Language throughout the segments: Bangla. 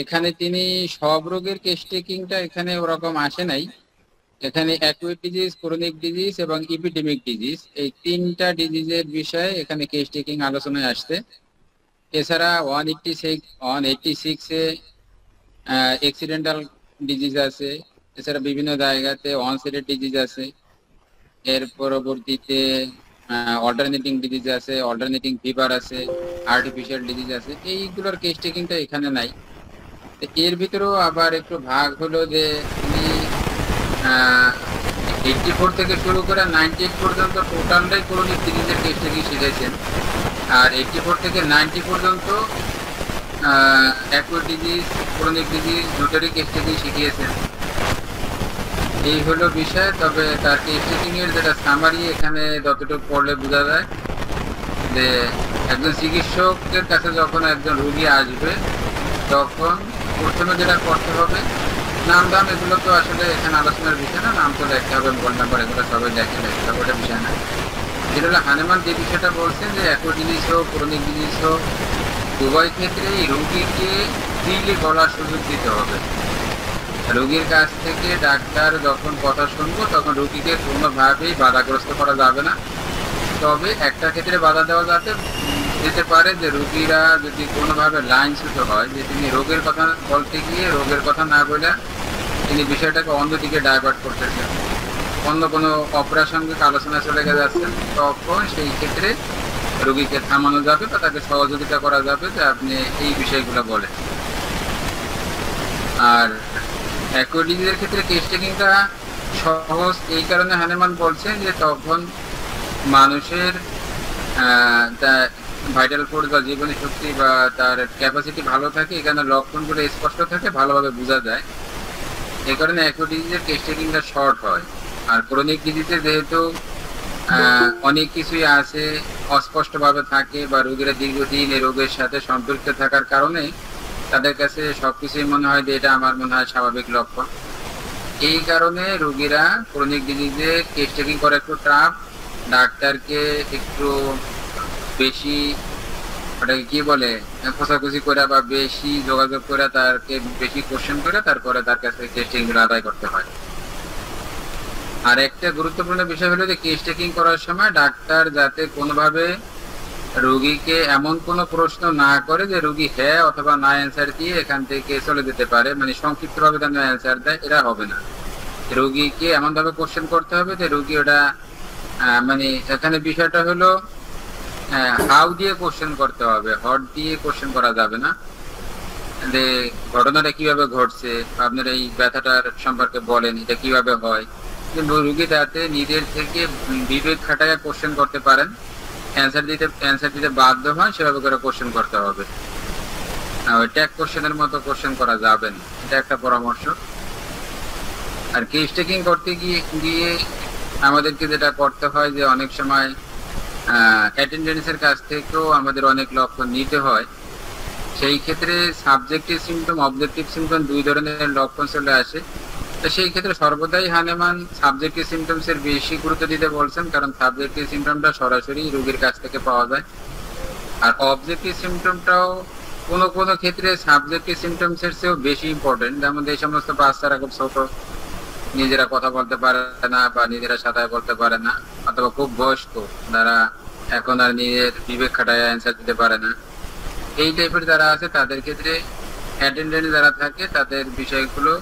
এখানে তিনি সব রোগের কেস টেকিংটা এখানে ওরকম আসে নাই। এখানে অ্যাকুইট ডিজিজ, ক্রনিক ডিজিজ এবং ইপিডেমিক ডিজিজ, এই তিনটা ডিজিজের বিষয়ে এখানে কেস টেকিং আলোচনায় আসছে। এছাড়া 186-এ অ্যাক্সিডেন্টাল ডিজিজ আছে। এছাড়া বিভিন্ন জায়গাতে অনসেটেড ডিজিজ আছে। এর পরবর্তীতে অল্টারনেটিং ডিজিজ আছে, অল্টারনেটিং ফিভার আছে, আর্টিফিশিয়াল ডিজিজ আছে। এইগুলোর কেস টেকিংটা এখানে নাই। এর ভিতরেও আবার একটু ভাগ হলো যে তিনি 84 থেকে শুরু করে 98 পর্যন্ত টোটালটাই ক্রনিক ডিজিজের কেস টেকিং শিখেছেন। আর 84 থেকে 90 পর্যন্ত অ্যাকুইট ডিজিজ, ক্রনিক ডিজিজ দুটোরই কেস টেকিং শিখিয়েছেন। এই হলো বিষয়। তবে তার কেস টেকিং এর যেটা সামারি এখানে যতটুকু পড়লে বোঝা যায় যে একজন চিকিৎসকের কাছে যখন একজন রোগী আসবে তখন প্রথমে যেটা করতে হবে, নাম দাম এগুলো তো আসলে এখানে আলোচনার বিষয় না, নাম তো লিখতে হবে, মোবাইল নাম্বার এগুলো সবাই লিখতে হবে, ওটা বিষয় না। যেটা হলো হানেমান যে বিষয়টা বলছেন যে অ্যাকুইট ডিজিজ হোক, ক্রনিক ডিজিজ হোক, উভয় ক্ষেত্রেই রোগীকে ফ্রিলি বলার সুযোগ দিতে হবে। রোগীর কাছ থেকে ডাক্তার যখন কথা শুনবো তখন রোগীকে কোনোভাবেই বাধাগ্রস্ত করা যাবে না। তবে একটা ক্ষেত্রে বাধা দেওয়া যেতে পারে যে রোগীরা যদি কোনোভাবে লাইনচ্যুত হয়, যে তিনি রোগের কথা বলতে গিয়ে রোগের কথা না বলে তিনি বিষয়টাকে অন্যদিকে ডাইভার্ট করতেছেন, অন্য কোনো অপ্রাসঙ্গিক আলোচনা চলে যাচ্ছেন, তখন সেই ক্ষেত্রে রোগীকে থামানো যাবে বা তাকে সহযোগিতা করা যাবে যে আপনি এই বিষয়গুলো বলেন। আর অ্যাকুইট ডিজিজের ক্ষেত্রে কেস টেকিংটা সহজ এই কারণে হানেমান বলছেন যে তখন মানুষের ভাইটাল ফোর্স বা জীবনী শক্তি বা তার ক্যাপাসিটি ভালো থাকে, এখানে লক্ষণগুলো স্পষ্ট থাকে, ভালোভাবে বোঝা যায়। এই কারণে অ্যাকুইট ডিজিজের কেস টেকিংটা শর্ট হয়। আর ক্রনিক ডিজিজে যেহেতু অনেক কিছুই আছে, অস্পষ্টভাবে থাকে বা রোগীরা দীর্ঘদিন এই রোগের সাথে সম্পৃক্ত থাকার কারণে তাদের কাছে সবকিছুই মনে হয় যে এটা আমার মনে হয় স্বাভাবিক লক্ষণ। এই কারণে রোগীরা ক্রনিক ডিজিজে কেস টেকিং করা একটু টাফ। ডাক্তারকে একটু বেশি ওটাকে কি বলে খোঁজাখুঁজি করে বা বেশি যোগাযোগ করে তারকে বেশি কোশ্চেন করে তারপরে তার কাছে কেস টেকিং আদায় করতে হয়। আর একটা গুরুত্বপূর্ণ বিষয় হলো যে কেস টেকিং করার সময় ডাক্তার যাতে কোনোভাবে রোগীকে এমন কোনো প্রশ্ন না করে যে রোগী হ্যাঁ অথবা না অ্যান্সার দিয়ে এখান থেকে চলে যেতে পারে, মানে সংক্ষিপ্ত ভাবে যেন অ্যান্সার দেয়, এটা হবে না। রোগীকে এমন ভাবে কোশ্চেন করতে হবে যে রোগী ওটা মানে এখানে বিষয়টা হলো হাউ দিয়ে কোশ্চেন করতে হবে, হট দিয়ে কোশ্চেন করা যাবে না। যে ঘটনাটা কিভাবে ঘটছে, আপনার এই ব্যথাটার সম্পর্কে বলেন, এটা কিভাবে হয়। কিন্তু রোগী যাতে নিজের থেকে বিবেক খাটায় কোশ্চেন করতে পারেন, অ্যান্সার দিতে বাধ্য হয়, সেভাবে করে কোশ্চেন করতে হবে। ওই ট্যাগ কোশ্চেনের মতো কোশ্চেন করা যাবে না, এটা একটা পরামর্শ। আর কেস টেকিং করতে গিয়ে আমাদেরকে যেটা করতে হয় যে অনেক সময় অ্যাটেন্ডেন্সের কাছ থেকেও আমাদের অনেক লক্ষণ নিতে হয়। সেই ক্ষেত্রে সাবজেক্টিভ সিমটম, অবজেক্টিভ সিমটম দুই ধরনের লক্ষণ চলে আসে। তো সেই ক্ষেত্রে সর্বদাই হানেমান সাবজেক্টিভ সিমটমস এর বেশি গুরুত্ব দিতে বলছেন, কারণ সাবজেক্টিভ সিমটমটা সরাসরি রোগীর কাছ থেকে পাওয়া যায়। আর অবজেক্টিভ সিমটমটাও কোনো কোনো ক্ষেত্রে সাবজেক্টিভ সিমটমস এর চেয়েও বেশি ইম্পর্টেন্ট। যেমন এই সমস্ত বাচ্চারা খুব ছোট, নিজেরা কথা বলতে পারে না বা নিজেরা সাঁতার বলতে পারে না, অথবা খুব বয়স্ক যারা এখন আর নিজের বিবেক খাটায় অ্যান্সার দিতে পারে না, এই টাইপের যারা আছে তাদের ক্ষেত্রে অ্যাটেন্ডেন্ট যারা থাকে তাদের বিষয়গুলো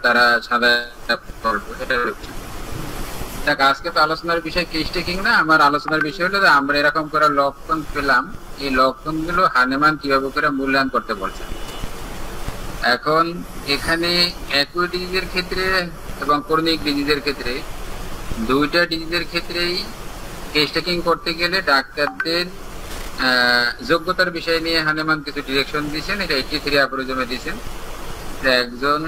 তারা আজকে তো আলোচনার বিষয় কেস টেকিং না, আমার আলোচনার বিষয় হলো যে আমরা এরকম করে লক্ষণ পেলাম, এই লক্ষণগুলো হানেমান কিভাবে করে মূল্যায়ন করতে বলছেন। এখন এখানে অ্যাকুইট ডিজিজের ক্ষেত্রে এবং ক্রনিক ডিজিজের ক্ষেত্রে দুইটা ডিজিজের ক্ষেত্রেই কেস টেকিং করতে গেলে ডাক্তারদের যোগ্যতার বিষয় নিয়ে হানেমান কিছু ডিরেকশন দিয়েছেন। এটা 83 অ্যাপ্রোজমে দিয়েছেন যে একজন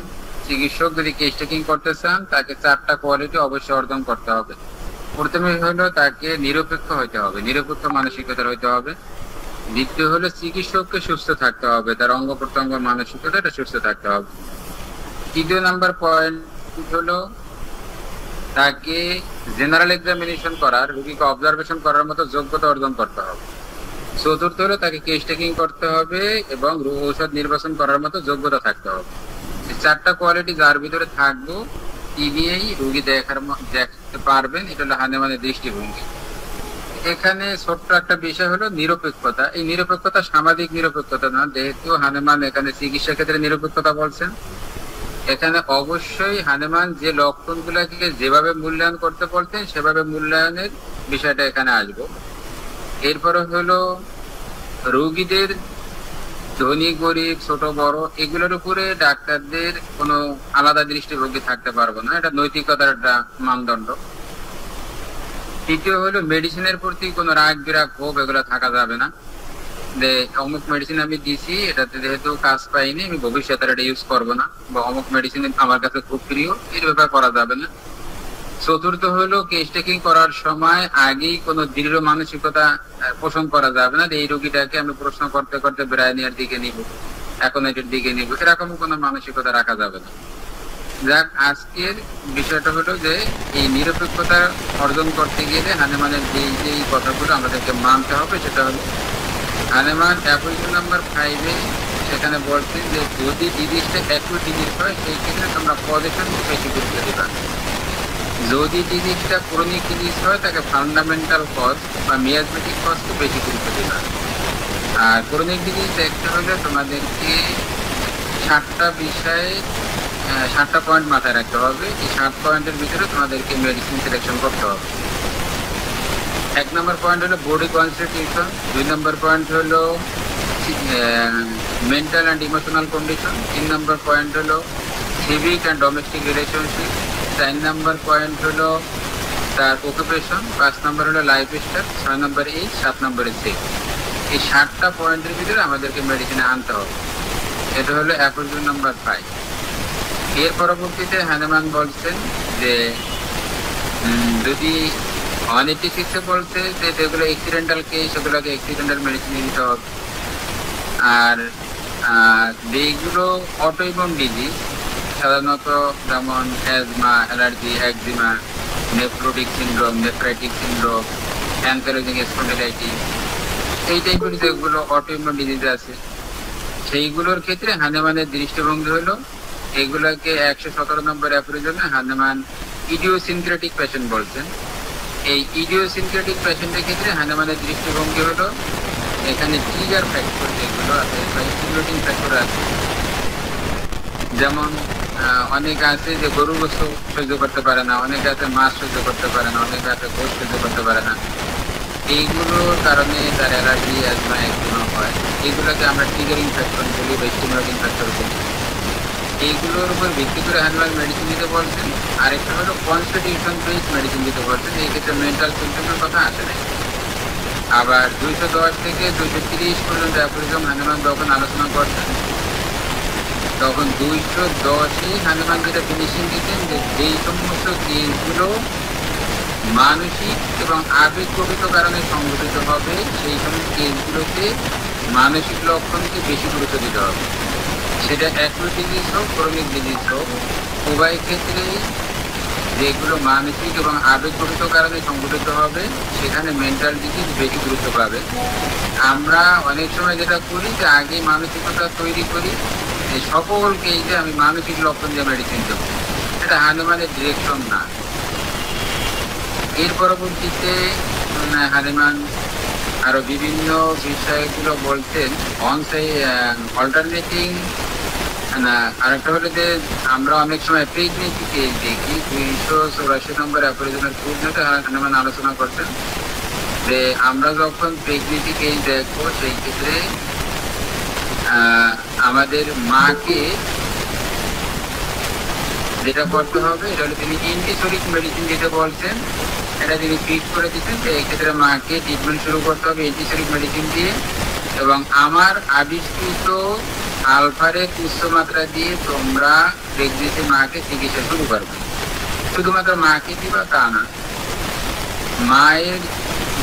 চিকিৎসক যদি কেস টেকিং করতে চান তাকে 4টা কোয়ালিটি অবশ্যই অর্জন করতে হবে। প্রথমে হলো তাকে নিরপেক্ষ হইতে হবে, নিরপেক্ষ মানসিকতার হইতে হবে। দ্বিতীয় হলো চিকিৎসককে সুস্থ থাকতে হবে, তার অঙ্গ প্রত্যঙ্গ মানসিকতা এটা সুস্থ থাকতে হবে। তৃতীয় নাম্বার পয়েন্ট হলো তাকে জেনারেল এক্সামিনেশন করার, রোগীকে অবজারভেশন করার মতো যোগ্যতা অর্জন করতে হবে। চতুর্থ হলো তাকে কেস টেকিং করতে হবে এবং ঔষধ নির্বাচন করার মতো যোগ্যতা থাকতে হবে। চারটা কোয়ালিটি যার ভিতরে থাকবো তিনিই রুগী দেখতে পারবেন। এটা হলো হানেমানের দৃষ্টিভঙ্গি। এখানে ছোট্ট একটা বিষয় হলো নিরপেক্ষতা। এই নিরপেক্ষতা সামাজিক নিরপেক্ষতা না, যেহেতু হানেমান এখানে চিকিৎসা ক্ষেত্রে নিরপেক্ষতা বলছেন, এখানে অবশ্যই হানেমান যে লক্ষণ গুলাকে যেভাবে মূল্যায়ন করতে বলতেন সেভাবে মূল্যায়নের বিষয়টা এখানে আসবো। এরপরে হলো রোগীদের ধনী গরিব ছোট বড় এগুলোর উপরে ডাক্তারদের কোনো আলাদা দৃষ্টিভঙ্গি থাকতে পারবো না, এটা নৈতিকতার একটা মানদণ্ড। তৃতীয় হলো মেডিসিনের প্রতি কোনো রাগ বিরাগ ক্ষোভ এগুলো থাকা যাবে না, যে অমুক মেডিসিন আমি দিছি এটাতে যেহেতু কাজ পাইনি আমি ভবিষ্যতে এটা ইউজ করবো না, বা অমুক মেডিসিন আমার কাছে খুব প্রিয়, এর ব্যাপার করা যাবে না। চতুর্থ হলো কেস টেকিং করার সময় আগেই কোনো দৃঢ় মানসিকতা পোষণ করা যাবে না, যে এই রোগীটাকে আমি প্রশ্ন করতে করতে ব্রায়ানিয়ার দিকে নিব, এখন এটার দিকে নিব, এরকম কোনো মানসিকতা রাখা যাবে না। যাক, আজকের বিষয়টা হলো যে এই নিরপেক্ষতা অর্জন করতে গেলে হানেমানের যে কথাগুলো আমাদেরকে মানতে হবে, সেটা হলো হানেমান অ্যাপয়েন্টমেন্ট নাম্বার 5-এ সেখানে বলছেন যে যদি ডিজিজটা একই ডিজিজ হয় সেই ক্ষেত্রে তোমরা পজিশন বেশি গুরুত্ব দিবা। যদি ডিজিজটা ক্রনিক ডিজিজ হয় তাকে ফান্ডামেন্টাল কজ বা মিয়াজমেটিক কজকে বেশি গুরুত্ব দিবা। আর ক্রনিক ডিজিজ দেখতে হলে তোমাদেরকে 7টা বিষয়ে 7টা পয়েন্ট মাথায় রাখতে হবে। এই 7 পয়েন্টের ভিতরে তোমাদেরকে মেডিসিন সিলেকশন করতে হবে। 1 নম্বর পয়েন্ট হলো বডি কনস্টিটিউশন, 2 নম্বর পয়েন্ট হলো mental and emotional condition, 3 number point হলো civic and domestic relationship, 4 number point হলো তার অকুপেশন, 5 নম্বর হলো লাইফ স্টাইল, 6 নম্বর এজ, 7 নম্বরে সেক্স। এই 7টা পয়েন্টের ভিতরে আমাদেরকে মেডিসিনে আনতে হবে। এটা হলো অ্যাপয়েন্টমেন্ট নাম্বার 5। এর পরবর্তীতে হানেমান বলছেন যে যদি 186-এ বলছে যে যেগুলো অ্যাক্সিডেন্টাল কেস সেগুলোকে অ্যাক্সিডেন্টাল মেডিসিন দিতে হবে। আর যেগুলো অটোইমিউন ডিজিজ সাধারণত যেমন asthma, allergy, eczema, nephrotic syndrome, nephritic syndrome, ankylosing spondylitis, এই টাইপের যেগুলো অটোইমিউন ডিজিজ আছে সেইগুলোর ক্ষেত্রে হানেমানের দৃষ্টিভঙ্গি হলো এগুলোকে 117 নম্বর অ্যাপ্রিজনে হানেমান ইডিওসিনক্রেটিক পেশেন্ট বলছেন। এই ইডিওসিনক্রেটিক পেশেন্টের ক্ষেত্রে হানেমানের দৃষ্টিভঙ্গি হলো এখানে ট্রিগার ফ্যাক্টর যেগুলো আছে বা স্টিমুলেটিং ফ্যাক্টর আছে, যেমন অনেক আছে যে গরু গোস্ত সহ্য করতে পারে না, অনেকে আছে মাছ সহ্য করতে পারে না, অনেকে আছে গোস্ত সহ্য করতে পারে না, এইগুলোর কারণে তার অ্যালার্জি, অ্যাজমা, একজিমা হয়। এইগুলোকে আমরা ট্রিগারিং ফ্যাক্টর বলি বা স্টিমুলেটিং ফ্যাক্টর বলি। এইগুলোর উপর ভিত্তি করে হ্যান্ডওয়াল মেডিসিন দিতে বলছেন। আরেকটা হলো কনস্টিটিউশন বেসড মেডিসিন দিতে বলছেন, এই ক্ষেত্রে মেন্টাল সিমটমের কথা আসে নাই। আবার 210 থেকে 230 পর্যন্ত অ্যাপোরিজম হানেমান যখন আলোচনা করছেন তখন 210-এ হানেমান যেটা ফিনিশিং দিতেন যে যেই সমস্ত কেসগুলো মানসিক এবং আবেগগঠিত কারণে সংঘটিত হবে সেই সমস্ত কেসগুলোতে মানসিক লক্ষণকে বেশি গুরুত্ব দিতে হবে। সেটা অ্যাকুট ডিজিজ হোক, ক্রনিক ডিজিজ হোক, উভয় ক্ষেত্রেই যেগুলো মানসিক এবং আবেগগঠিত কারণে সংঘটিত হবে সেখানে মেন্টাল ডিজিজ বেশি গুরুত্ব পাবে। আমরা অনেক সময় যেটা করি যে আগে মানসিকতা তৈরি করি যে সকল কেসে আমি মানসিক লক্ষণ দিয়ে মেডিসিন দেবো, এটা হানেমানের ডিরেকশন না। এর পরবর্তীতে হানেমান আরো বিভিন্ন বিষয়গুলো বলছেন। অল্টারনেটিং না, আরেকটা হলো যে আমরা অনেক সময় প্রেগনেন্সি কেস দেখি, 284 নম্বর অ্যাপোরিজমের পূর্ণতে হানেমান আলোচনা করছেন যে আমরা যখন প্রেগনেন্সি কেস দেখবো সেই ক্ষেত্রে আমাদের মাকে যেটা করতে হবে এটা হলো তিনি অ্যান্টিসোরিক মেডিসিন দিতে বলছেন। এটা তিনি ফিক্স করে দিচ্ছেন যে এক্ষেত্রে মাকে ট্রিটমেন্ট শুরু করতে হবে অ্যান্টিসোরিক মেডিসিন দিয়ে, এবং আমার আবিষ্কৃত আলফারের উচ্চ মাত্রা দিয়ে তোমরা প্রেগনেন্সি মাকে চিকিৎসা শুরু করবে। শুধুমাত্র মাকে দিবা তা না, মায়ের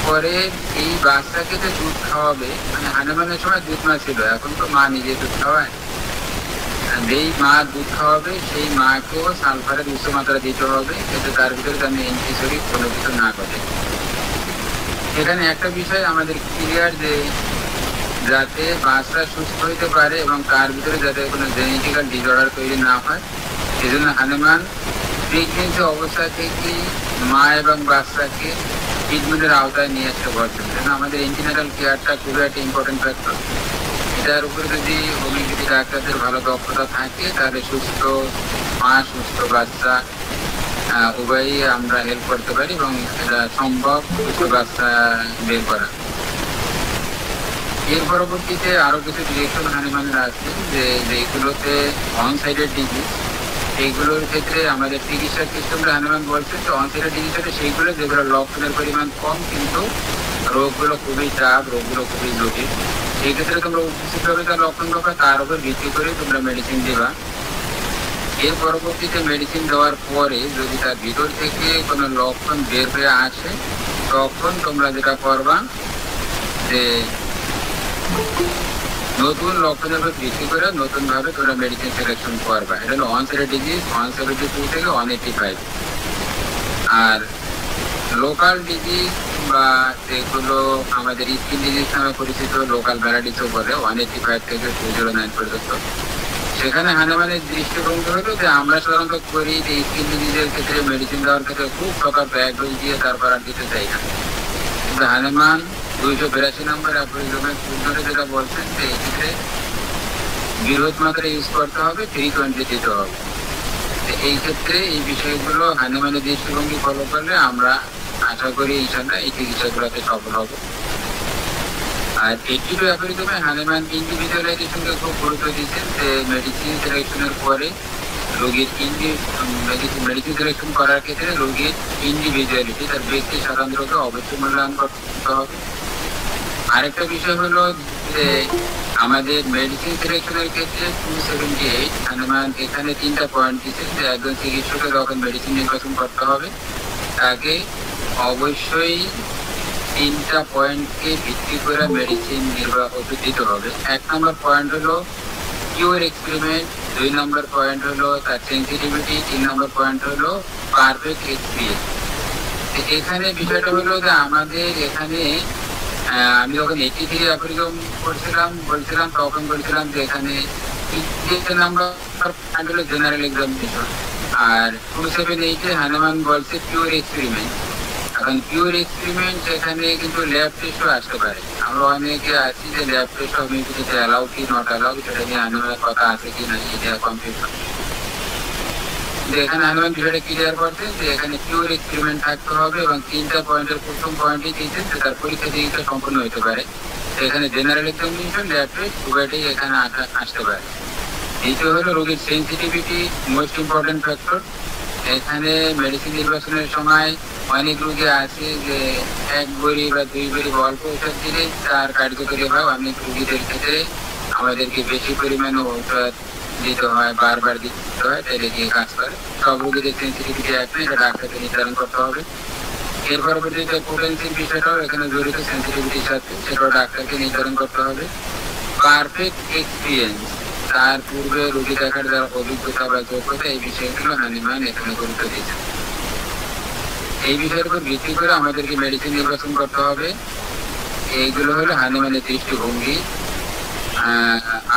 পরে এই বাচ্চাকে যে দুধ খাওয়াবে, মানে হানেমানের সময় দুধ মা ছিল, এখন তো মা নিজে দুধ খাওয়ায়, যেই মা দুধ খাওয়াবে সেই মাকেও সালফারের উচ্চ মাত্রা দিতে হবে, কিন্তু তার ভিতরে যেন অ্যান্টিসোরিক কোনো কিছু না করে। এখানে একটা বিষয় আমাদের ক্লিয়ার যে যাতে বাচ্চা সুস্থ হইতে পারে এবং তার ভিতরে যাতে কোনো জেনেটিক্যাল ডিসঅর্ডার তৈরি না হয়। এই জন্য হানুমান প্রেগনেন্সি অবস্থা থেকে মা এবং বাচ্চাকে ট্রিটমেন্টের আওতায় নিয়ে আসতে পারছেন। যেন আমাদের এন্টিনাটাল কেয়ারটা খুবই একটা ইম্পর্টেন্ট ফ্যাক্টর। এটার উপরে যদি হোমিওপ্যাথি ডাক্তারদের ভালো দক্ষতা থাকে তাহলে সুস্থ মা সুস্থ বাচ্চা উভয়ই আমরা হেল্প করতে পারি এবং এটা সম্ভব সুস্থ বাচ্চা বের করা। এর পরবর্তীতে আরো কিছু ডিরেকশন হানিমানের আছে যেগুলোতে অন সাইডেড ডিজিজ, এইগুলোর ক্ষেত্রে আমাদের চিকিৎসা সিস্টেমটা হানিমান বলছে যে অন সাইডেড ডিজিজ হচ্ছে সেইগুলো যেগুলো লক্ষণের পরিমাণ কম কিন্তু রোগগুলো খুবই চাপ, রোগগুলো খুবই জটিল। সেই ক্ষেত্রে তোমরা উপস্থিতভাবে তার লক্ষণ পাবা, তার উপর ভিত্তি করে তোমরা মেডিসিন দেবা। এর পরবর্তীতে মেডিসিন দেওয়ার পরে যদি তার ভিতর থেকে কোনো লক্ষণ বের হয়ে আসে তখন তোমরা যেটা করবা যে নতুন লক্ষণের উপর ভিত্তি করে নতুন ভাবে তোমরা মেডিসিন সিলেকশন করবা। এটা হলো 170 ডিজিজ 172 থেকে 185। আর লোকাল ডিজিজ বা যেগুলো আমাদের স্কিন ডিজিজ নামে পরিচিত লোকাল ভ্যারাইটিসও বলে 185 থেকে 209 পর্যন্ত, সেখানে হানুমানের দৃষ্টিভঙ্গি হলো যে আমরা সাধারণত করি যে স্কিন ডিজিজের ক্ষেত্রে মেডিসিন দেওয়ার ক্ষেত্রে খুব সকাল ব্যাগ ডোজ দিয়ে তারপর আর দিতে চাই না। কিন্তু হানুমান 282 নম্বর অ্যাপ্রিজমের পূর্ণরে যেটা বলছেন যে এক্ষেত্রে বৃহৎ মাত্রা ইউজ করতে হবে, ফ্রিকোয়েন্টলি দিতে হবে। এই ক্ষেত্রে এই বিষয়গুলো হানুমানের দৃষ্টিভঙ্গি ফলো করলে আমরা আশা করি ইনশাল্লাহ এই চিকিৎসাগুলোতে সফল হবো। আর 82 অ্যাপ্রিজমে হানুমান ইন্ডিভিজুয়ালাইজেশনকে খুব গুরুত্ব দিচ্ছেন যে মেডিসিন সিলেকশনের পরে রোগীর মেডিসিন সিলেকশন করার ক্ষেত্রে রোগীর ইন্ডিভিজুয়ালিটি তার ব্যক্তি স্বাতন্ত্র্যকে অবশ্যই মূল্যায়ন করতে হবে। আরেকটা বিষয় হলো যে আমাদের মেডিসিন সিলেকশনের ক্ষেত্রে 278 হানুমান এখানে 3টা পয়েন্ট দিচ্ছেন যে একজন চিকিৎসকের যখন মেডিসিন নির্বাচন করতে হবে তাকে অবশ্যই 3টা পয়েন্টকে ভিত্তি করে মেডিসিন ওষুধ দিতে হবে। 1 নম্বর পয়েন্ট হলো কিউর এক্সপেরিমেন্ট, 2 নম্বর পয়েন্ট হলো তার সেন্সিটিভিটি, 3 নম্বর পয়েন্ট হলো পারফেক্ট এক্সপিরিয়েন্স। এখানে বিষয়টা হলো যে আমাদের এখানে আমি যখন 83 অ্যাপ্রিজম বলছিলাম তখন বলছিলাম যে এখানে 3 নাম্বার পয়েন্ট হলো জেনারেল এক্সামিনেশন, আর 278 হানুমান বলছে পিওর এক্সপেরিমেন্ট। এখন পিওর এক্সপেরিমেন্ট সেখানে কিন্তু ল্যাব টেস্টও আসতে পারে। আমরা অনেকে আছি যে ল্যাব টেস্ট হোমিওপ্যাথিতে অ্যালাউ কি নট অ্যালাউ সেটা নিয়ে হানুমানের কথা আছে কি না এটা কনফিউশন। এখানে হানুমান বিষয়টা ক্লিয়ার করছেন যে এখানে পিওর এক্সপেরিমেন্ট থাকতে হবে এবং 3টা পয়েন্টের প্রথম পয়েন্টই দিয়েছেন যে তার পরীক্ষা চিকিৎসা সম্পূর্ণ হতে পারে। এখানে জেনারেল এক্সামিনেশন ল্যাব টেস্ট উভয়টাই এখানে আসতে পারে। দ্বিতীয় হলো রোগীর সেন্সিটিভিটি, মোস্ট ইম্পর্টেন্ট ফ্যাক্টর। এখানে মেডিসিন নির্বাচনের সময় অনেক রোগী আছে যে 1 বড়ি বা 2 বড়ি অল্প ঔষধ দিলে তার কার্যকরী হয়। অনেক রোগীদের ক্ষেত্রে আমাদেরকে বেশি পরিমাণে ঔষধ দিতে হয়, বারবার দিতে হয়, তাই দিয়ে কাজ করে। সব রোগীদের সেন্সিটিভিটি একই, এটা ডাক্তারকে নির্ধারণ করতে হবে। এর পরবর্তীতে পোটেন্সির বিষয়টাও এখানে জড়িত সেন্সিটিভিটির সাথে, সেটাও ডাক্তারকে নির্ধারণ করতে হবে। পারফেক্ট এক্সপিরিয়েন্স, তার পূর্বে রোগী দেখার যারা অভিজ্ঞতা বা যোগ্যতা, এই বিষয়গুলো হানুমান এখানে গুরুত্ব দিয়েছে। এই বিষয়ের উপর ভিত্তি করে আমাদেরকে মেডিসিন নির্বাচন করতে হবে। এইগুলো হলো হানুমানের দৃষ্টিভঙ্গি।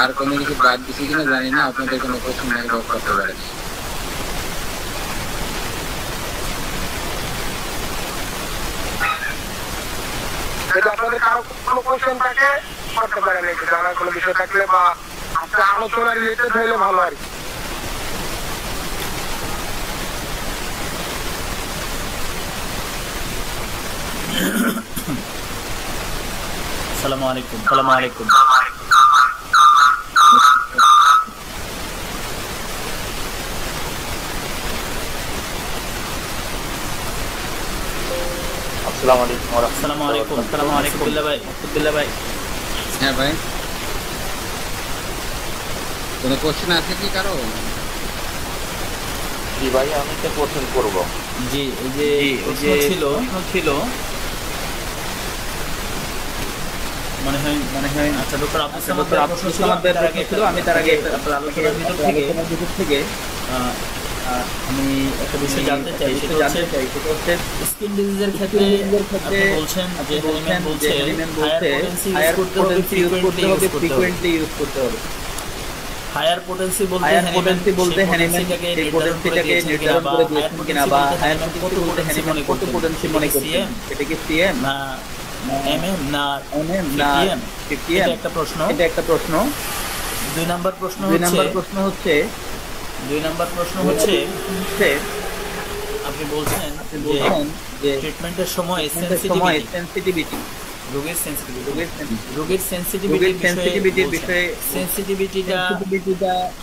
আর কোনো কিছু বাদ দিচ্ছি কিনা জানি না, আপনাদের কোনো প্রশ্ন নাই করতে পারেন। আপনাদের কারো কোনো কোশ্চেন থাকে করতে পারেন, একটু জানার কোনো বিষয় থাকলে বা আপনার আলোচনা রিলেটেড হইলে ভালো আর কি। আসসালামু আলাইকুম। আসসালামু আলাইকুম। আসসালামু আলাইকুম। আসসালামু আলাইকুম। আসসালামু আলাইকুম আব্দুল্লাহ ভাই। হ্যাঁ ভাই, কোনো কোশ্চেন আছে কি কারো? জি ভাই, আমি একটা কোশ্চেন করব। জি, এই যে ছিল মনে হয় আচ্ছা ডক্টর আব্দুল সামাদ ভাই প্রশ্ন ছিল, আমি তার আগে আপনার আলোচনার ভিতর থেকে আমি একটা বিষয় জানতে চাই, সেটা হচ্ছে স্কিন ডিজিজের ক্ষেত্রে আপনি বলছেন যে হ্যানিম্যান বলছে হায়ার পোটেন্সি ইউজ করতে হবে, ফ্রিকোয়েন্টলি ইউজ করতে হবে। হায়ার পোটেন্সি বলতে হ্যানিম্যানটাকে নির্ধারণ করে দিয়েছেন কিনা, বা হায়ার পোটেন্সি বলতে হ্যানিম্যান কত পোটেন্সি মনে করছেন, এটা কি সিএম না এমএম না পিপিএম? এটা একটা প্রশ্ন। দুই নাম্বার প্রশ্ন হচ্ছে আপনি বলছেন যে ট্রিটমেন্টের সময় সেনসিটিভিটি, রোগের সেনসিটিভিটির বিষয়ে সেনসিটিভিটিটা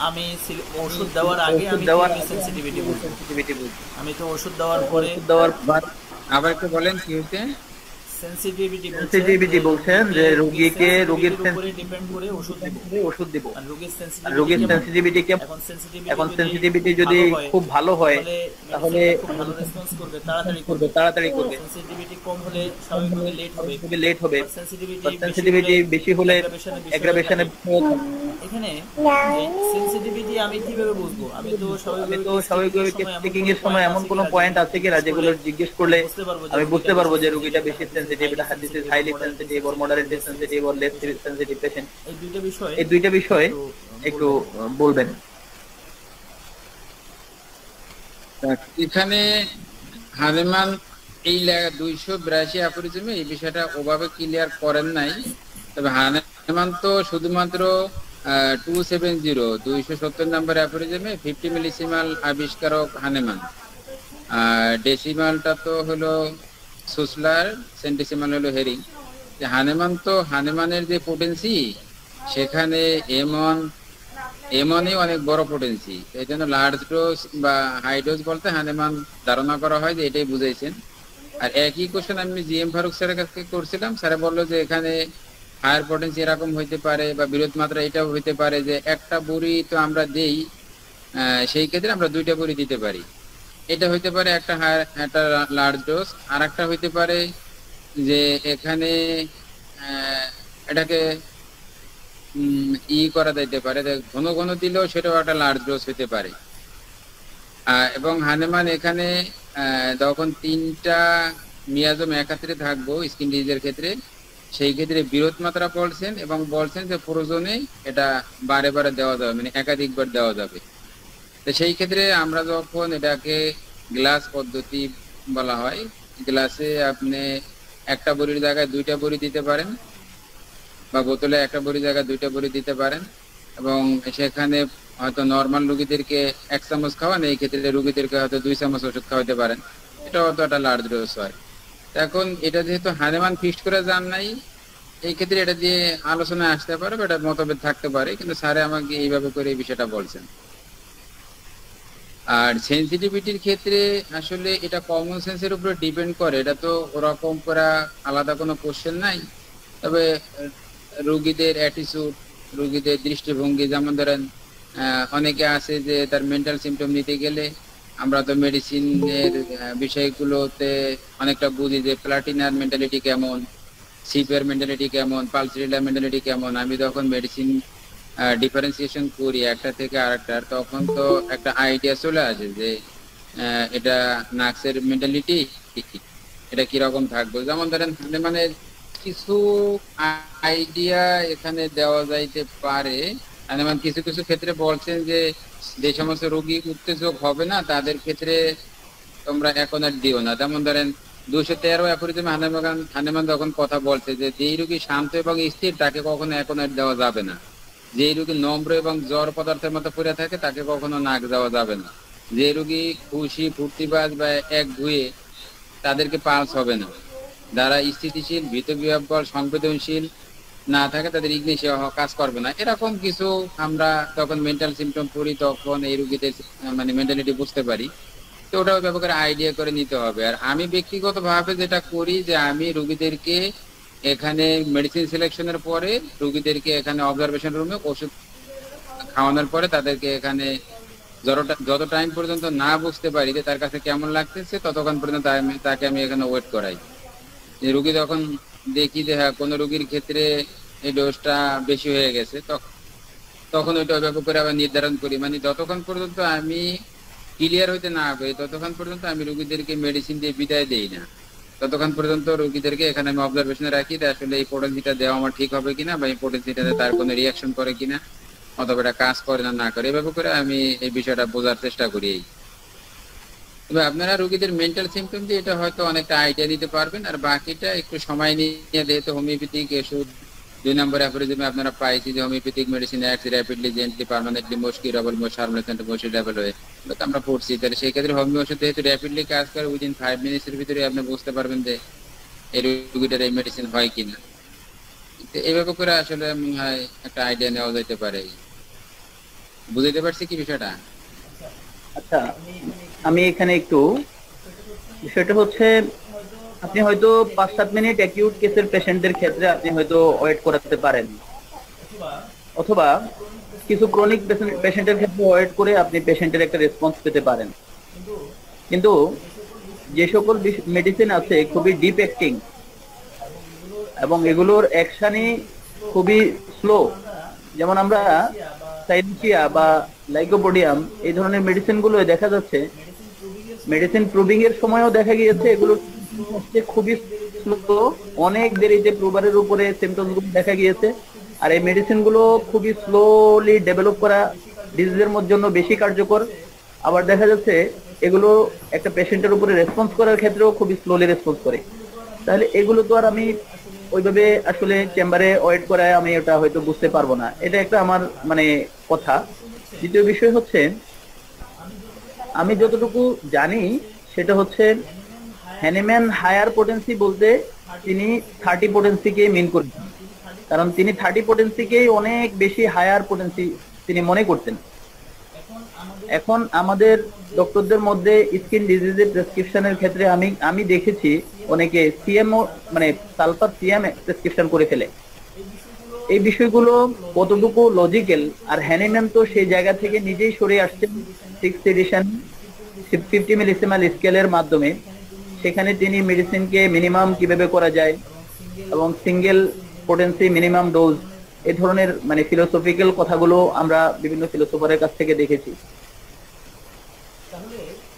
আমি ওষুধ দেওয়ার আগে আমি সেনসিটিভিটি বুঝবো। আমি তো ওষুধ দেওয়ার পরে আবার একটু বলেন কি হচ্ছে? সেনসিটিভিটি বলছেন যে রোগীর উপরে ডিপেন্ড করে ওষুধ দেব। আর রোগীর সেনসিটিভিটি এখন সেনসিটিভিটি যদি খুব ভালো হয় তাহলে ভালো রেসপন্স করবে, তাড়াতাড়ি করবে। সেনসিটিভিটি কম হলে স্বাভাবিকভাবে লেট হবে। সেনসিটিভিটি বেশি হলে অ্যাগ্রাভেশনে এখানে সেনসিটিভিটি আমি কিভাবে বুঝবো? আমি তো স্বাভাবিকভাবে টেকিং এর সময় এমন কোনো পয়েন্ট আছে কিনা যেগুলো জিজ্ঞেস করলে আমি বুঝতে পারবো যে রোগীটা বেশি সেনসিটিভ, এটা this is highly sensitive or moderately sensitive or less sensitive patient. এই দুইটা বিষয় একটু বলবেন। এখানে হানেমান এই 282 অ্যাফোরিজমে এই বিষয়টা ওভাবে ক্লিয়ার করেন নাই। তবে হানেমান তো শুধুমাত্র 270 নাম্বার অ্যাফোরিজমে 50 মিলিসিমাল আবিষ্কারক হানেমান, আর ডেসিমালটা তো হলো সুসলার, সেন্টিসিমাল হলো হেরিং। হানেমানের যে পোটেন্সি সেখানে এমনই অনেক বড় পোটেন্সি, এই জন্য লার্জ ডোজ বা হাই ডোজ বলতে হানেমান ধারণা করা হয় যে এটাই বুঝাইছেন। আর একই কোশ্চেন আমি জিএম ফারুক স্যারের কাছে করছিলাম, স্যারে বললো যে এখানে হায়ার পোটেন্সি এরকম হইতে পারে বা বিরোধ মাত্রা এটাও হইতে পারে যে একটা বড়ি তো আমরা দেই, সেই ক্ষেত্রে আমরা 2টা বড়ি দিতে পারি। এটা হইতে পারে একটা লার্জ ডোজ। আর একটা হইতে পারে যে এখানে এটাকে করা যেতে পারে, ঘন ঘন দিলেও সেটাও একটা লার্জ ডোজ হইতে পারে। এবং হানেমান এখানে যখন 3টা মিয়াজম একাত্রে থাকবো স্কিন ডিজিজের ক্ষেত্রে, সেই ক্ষেত্রে বিরোধ মাত্রা বলছেন এবং বলছেন যে প্রয়োজনে এটা বারে বারে দেওয়া যাবে, মানে একাধিকবার দেওয়া যাবে। তো সেই ক্ষেত্রে আমরা যখন এটাকে গ্লাস পদ্ধতি বলা হয়, গ্লাসে আপনি একটা বড়ির জায়গায় 2টা বড়ি দিতে পারেন, বা বোতলে একটা বড়ির জায়গায় 2টা বড়ি দিতে পারেন, এবং সেখানে হয়তো নর্মাল রোগীদেরকে 1 চামচ খাওয়ান, এই ক্ষেত্রে রোগীদেরকে হয়তো 2 চামচ ওষুধ খাওয়াতে পারেন। এটা হয়তো একটা লার্জ ডোজ হয়। এখন এটা যেহেতু হানেমান ফিক্সড করে যান নাই, এই ক্ষেত্রে এটা দিয়ে আলোচনায় আসতে পারে বা এটা মতভেদ থাকতে পারে, কিন্তু স্যারে আমাকে এইভাবে করে এই বিষয়টা বলছেন। আর সেন্সিটিভিটির ক্ষেত্রে আসলে এটা কমন সেন্সের উপরে ডিপেন্ড করে, এটা তো ওরকম করা আলাদা কোনো কোশ্চেন নাই। তবে রোগীদের অ্যাটিটিউড, রোগীদের দৃষ্টিভঙ্গি, যেমন ধরেন অনেকে আছে যে তার মেন্টাল সিমটম নিতে গেলে আমরা তো মেডিসিনের বিষয়গুলোতে অনেকটা বুঝি যে প্লাটিনার মেন্টালিটি কেমন, সিপের মেন্টালিটি কেমন, পালসিলার মেন্টালিটি কেমন। আমি যখন মেডিসিন ডিফারেন্সিয়েশন করি একটা থেকে আরেকটার, তখন তো একটা আইডিয়া চলে আসে যে এটা নার্সের মেন্টালিটি এটা কিরকম থাকবে। যেমন ধরেন মানে কিছু আইডিয়া এখানে দেওয়া যাইতে পারে। মানে কিছু কিছু ক্ষেত্রে বলছেন যে যে সমস্ত রোগী উত্তেজক হবে না তাদের ক্ষেত্রে তোমরা একনার দিও না। যেমন ধরেন 213 অ্যাফোরিজমে হানেমান যখন কথা বলছে যে যেই রোগী শান্ত এবং স্থির তাকে কখনো একনার দেওয়া যাবে না, যেই রোগী নম্র এবং জ্বর পদার্থের মতো পড়ে থাকে তাকে কখনো নাক দেওয়া যাবে না, যে রোগী খুশি ফুর্তিবাজ বা এক ধুয়ে তাদেরকে পালস হবে না, যারা স্থিতিশীল ভীত বিহ্বল সংবেদনশীল না থাকে তাদের ইগনিশিয়া কাজ করবে না। এরকম কিছু আমরা তখন মেন্টাল সিমটম পড়ি, তখন এই রোগীদের মানে মেন্টালিটি বুঝতে পারি। তো ওটা ওই ব্যাপারে আইডিয়া করে নিতে হবে। আর আমি ব্যক্তিগতভাবে যেটা করি যে আমি রোগীদেরকে এখানে মেডিসিন সিলেকশনের পরে রোগীদেরকে এখানে অবজারভেশন রুমে ওষুধ খাওয়ানোর পরে তাদেরকে এখানে যত টাইম পর্যন্ত না বুঝতে পারি যে তার কাছে কেমন লাগতেছে ততক্ষণ পর্যন্ত তাকে আমি এখানে ওয়েট করাই। যে রোগী যখন দেখি যে হ্যাঁ কোনো রোগীর ক্ষেত্রে এই ডোজটা বেশি হয়ে গেছে তখন ওইটা ওইভাবে করে আবার নির্ধারণ করি। মানে যতক্ষণ পর্যন্ত আমি ক্লিয়ার হইতে না হবে ততক্ষণ পর্যন্ত আমি রোগীদেরকে মেডিসিন দিয়ে বিদায় দেই না। ততক্ষণ পর্যন্ত রোগীদেরকে এখানে আমি অবজারভেশনে রাখি যে আসলে এই পোটেন্সিটা দেওয়া আমার ঠিক হবে কিনা, বা এই পোটেন্সিটাতে তার কোনো রিয়াকশন করে কিনা, অথবা এটা কাজ করে না করে। এভাবে করে আমি এই বিষয়টা বোঝার চেষ্টা করি। তবে আপনারা রোগীদের মেন্টাল সিমটম দিয়ে এটা হয়তো অনেকটা আইডিয়া দিতে পারবেন, আর বাকিটা একটু সময় নিয়ে, যেহেতু হোমিওপ্যাথিক ওষুধ 2 নম্বর অ্যাফোরিজমে আপনারা পাইছি যে homeopathic medicine acts rapidly, gently, permanently, most curable, most harmless and most reliable way, তো আমরা পড়ছি। তাহলে সেই ক্ষেত্রে হোমিও ওষুধ যেহেতু র্যাপিডলি কাজ করে, উইদিন 5 মিনিটসের ভিতরে আপনি বুঝতে পারবেন যে এই রোগীটার এই মেডিসিন হয় কিনা। তো এইভাবে করে আসলে মনে হয় একটা আইডিয়া নেওয়া যেতে পারে। বুঝতে পারছি কি বিষয়টা? আচ্ছা, আমি এখানে একটু, বিষয়টা হচ্ছে আপনি হয়তো 5-7 মিনিট অ্যাকিউট কেসের পেশেন্টদের ক্ষেত্রে আপনি হয়তো ওয়েট করাতে পারেন, অথবা কিছু ক্রনিক পেশেন্টের ক্ষেত্রে ওয়েট করে আপনি পেশেন্টের একটা রেসপন্স পেতে পারেন। কিন্তু যে সকল মেডিসিন আছে খুবই ডিপ অ্যাক্টিং এবং এগুলোর অ্যাকশনই খুবই স্লো, যেমন আমরা সাইনচিয়া বা লাইকোপোডিয়াম এই ধরনের মেডিসিন গুলো দেখা যাচ্ছে মেডিসিন প্রুভিং এর সময়ও দেখা গিয়েছে এগুলো খুবই স্লো, অনেক দেরিতে প্রুভারের উপরে সিমটমস গুলো দেখা গিয়েছে। আর এই মেডিসিন গুলো খুবই স্লোলি ডেভেলপ করা ডিজিজের জন্য বেশি কার্যকর। আবার দেখা যাচ্ছে এগুলো একটা পেশেন্টের উপরে রেসপন্স করার ক্ষেত্রেও খুবই স্লোলি রেসপন্স করে। তাহলে এগুলো তো আর আমি ওইভাবে আসলে চেম্বারে ওয়েট করায় আমি ওটা হয়তো বুঝতে পারবো না, এটা একটা আমার মানে কথা। দ্বিতীয় বিষয় হচ্ছে, আমি যতটুকু জানি সেটা হচ্ছে হ্যানিম্যান হায়ার পোটেন্সি বলতে তিনি 30 পোটেন্সিকে মিন করতেন, কারণ তিনি 30 পোটেন্সিকেই অনেক বেশি হায়ার পোটেন্সি তিনি মনে করতেন। এখন আমাদের ডক্টরদের মধ্যে স্কিন ডিজিজের প্রেসক্রিপশনের ক্ষেত্রে আমি দেখেছি অনেকে সিএমও মানে সালফার সিএম প্রেসক্রিপশন করে ফেলে। এই বিষয়গুলো কতটুকু লজিক্যাল, আর হ্যানিম্যান তো সেই জায়গা থেকে নিজেই সরে আসছেন 6th এডিশন 50 মিলিসিমাল স্কেলের মাধ্যমে। সেখানে তিনি মেডিসিনকে মিনিমাম কিভাবে করা যায় এবং সিঙ্গেল পোটেন্সি মিনিমাম ডোজ, এই ধরনের মানে ফিলোসফিক্যাল কথাগুলো আমরা বিভিন্ন ফিলোসফারের কাছ থেকে দেখেছি।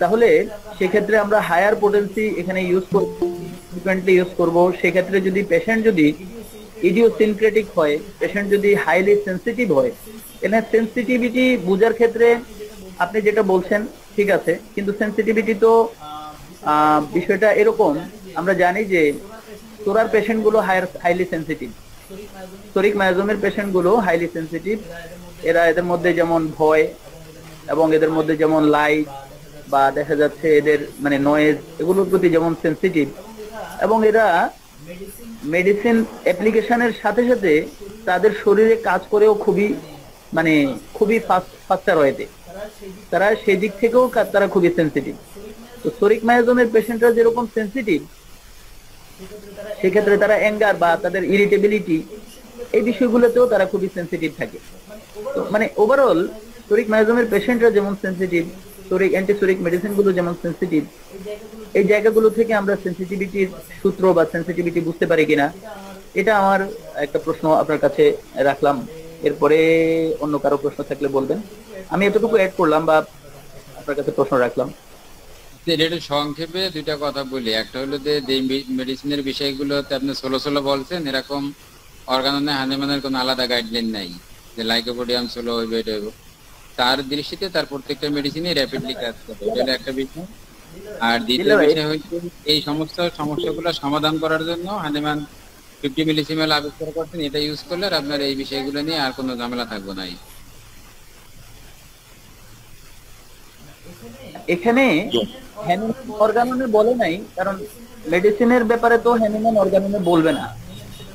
তাহলে সেক্ষেত্রে আমরা হায়ার পোটেন্সি এখানে ইউজ করব। সেক্ষেত্রে যদি পেশেন্ট যদি ইডিওসিনক্রেটিক হয়, পেশেন্ট যদি হাইলি সেন্সিটিভ হয়, এখানে সেন্সিটিভিটি বোঝার ক্ষেত্রে আপনি যেটা বলছেন ঠিক আছে, কিন্তু সেন্সিটিভিটি তো বিষয়টা এরকম, আমরা জানি যে সোরার পেশেন্ট গুলো হাইলি সেন্সিটিভ, সোরিক মায়োজমের পেশেন্ট গুলো হাইলি সেন্সিটিভ। এদের মধ্যে যেমন ভয় এবং এদের মধ্যে যেমন লাইট বা দেখা যাচ্ছে এদের মানে নয়েজ, এগুলোর প্রতি যেমন সেন্সিটিভ, এবং এরা মেডিসিন অ্যাপ্লিকেশনের সাথে সাথে তাদের শরীরে কাজ করেও খুবই ফাস্টার হয়েছে, তারা সেই দিক থেকেও তারা খুবই সেন্সিটিভ। তো সোরিক মায়োজমের পেশেন্টরা যেরকম সেন্সিটিভ, সেক্ষেত্রে তারা অ্যাঙ্গার বা তাদের ইরিটেবিলিটি এই বিষয়গুলোতেও তারা খুবই সেন্সিটিভ থাকে। তো মানে ওভারঅল সোরিক মায়োজমের পেশেন্টরা যেমন সেন্সিটিভ, সোরিক অ্যান্টিসোরিক মেডিসিন গুলো যেমন সেন্সিটিভ, এই জায়গাগুলো থেকে আমরা সেন্সিটিভিটির সূত্র বা সেন্সিটিভিটি বুঝতে পারি কিনা, এটা আমার একটা প্রশ্ন আপনার কাছে রাখলাম। এরপরে অন্য কারো প্রশ্ন থাকলে বলবেন, আমি এতটুকু অ্যাড করলাম বা আপনার কাছে প্রশ্ন রাখলাম। এটা সংক্ষেপে দুইটা কথা বলি। একটা হলো যে মেডিসিনের বিষয়গুলোতে আপনি ষোলো বলছেন, এরকম অর্গাননে হানিম্যানের কোনো আলাদা গাইডলাইন নাই যে লাইকোপোডিয়াম 16 হইবে এটা হইব। তার দৃষ্টিতে তার প্রত্যেকটা মেডিসিনই র্যাপিডলি কাজ করবে, এটা হলো একটা বিষয়। আর দ্বিতীয় বিষয় হচ্ছে এই সমস্যাগুলো সমাধান করার জন্য হানিম্যান 50 মিলিসিমেল আবিষ্কার করছেন, এটা ইউজ করলে আর আপনার এই বিষয়গুলো নিয়ে আর কোনো ঝামেলা থাকবে না। এখানে হ্যানিম্যান অর্গাননে বলে নাই, কারণ মেডিসিনের ব্যাপারে তো হ্যানিম্যান অর্গাননে বলবে না,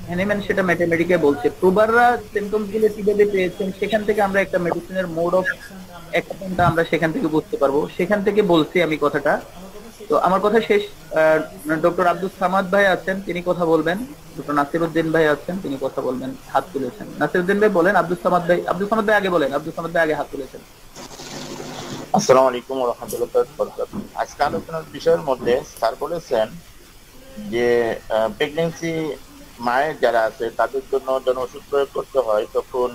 হ্যানিম্যান সেটা ম্যাথমেটিকে বলছে। প্রুভাররা সিম্পটমস গুলো কিভাবে পেয়েছেন সেখান থেকে আমরা একটা মেডিসিনের মোড অফ অ্যাকশনটা আমরা সেখান থেকে বুঝতে পারবো, সেখান থেকে বলছি আমি কথাটা। তো আমার কথা শেষ। ডক্টর আব্দুল সামাদ ভাই আছেন, তিনি কথা বলবেন। ডক্টর নাসিরউদ্দিন ভাই আছেন, তিনি কথা বলবেন, হাত তুলেছেন। নাসিরউদ্দিন ভাই বলেন, আব্দুল সামাদ ভাই আগে বলেন। আব্দুল সামাদ ভাই আগে হাত তুলেছেন। আসসালামু আলাইকুম ওয়া রাহমাতুল্লাহি ওয়া বারাকাতুহু। আজকে আলোচনার বিষয়ের মধ্যে স্যার বলেছেন যে প্রেগন্যান্সি মায়ের যারা আছে তাদের জন্য যখন ওষুধ প্রয়োগ করতে হয় তখন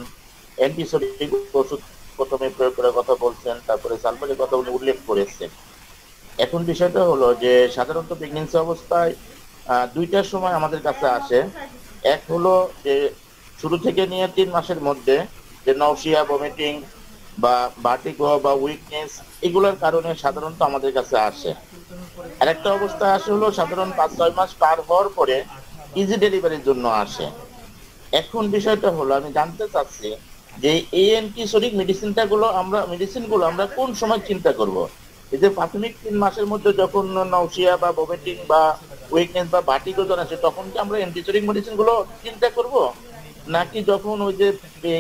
অ্যান্টিসেপটিক ওষুধ প্রথমে প্রয়োগ করার কথা বলছেন, তারপরে সালফারের কথা উনি উল্লেখ করেছেন। এখন বিষয়টা হলো যে সাধারণত প্রেগনেন্সি অবস্থায় দুইটার সময় আমাদের কাছে আসে। এক হলো যে শুরু থেকে নিয়ে 3 মাসের মধ্যে যে নওশিয়া, ভমিটিং বা ভার্টিগো বা উইকনেস, এগুলোর কারণে সাধারণত আমাদের কাছে আসে। আরেকটা অবস্থা আসে হলো সাধারণ 5-6 মাস পার হওয়ার পরে ইজি ডেলিভারির জন্য আসে। এখন বিষয়টা হলো আমি জানতে চাচ্ছি যে এই অ্যান্টিসোরিক মেডিসিনগুলো আমরা কোন সময় চিন্তা করব? এই যে প্রাথমিক 3 মাসের মধ্যে যখন নওশিয়া বা ভমিটিং বা উইকনেস বা ভার্টিগো আসে, তখন কি আমরা অ্যান্টিসোরিক মেডিসিন গুলো চিন্তা করব, নাকি যখন ওই যে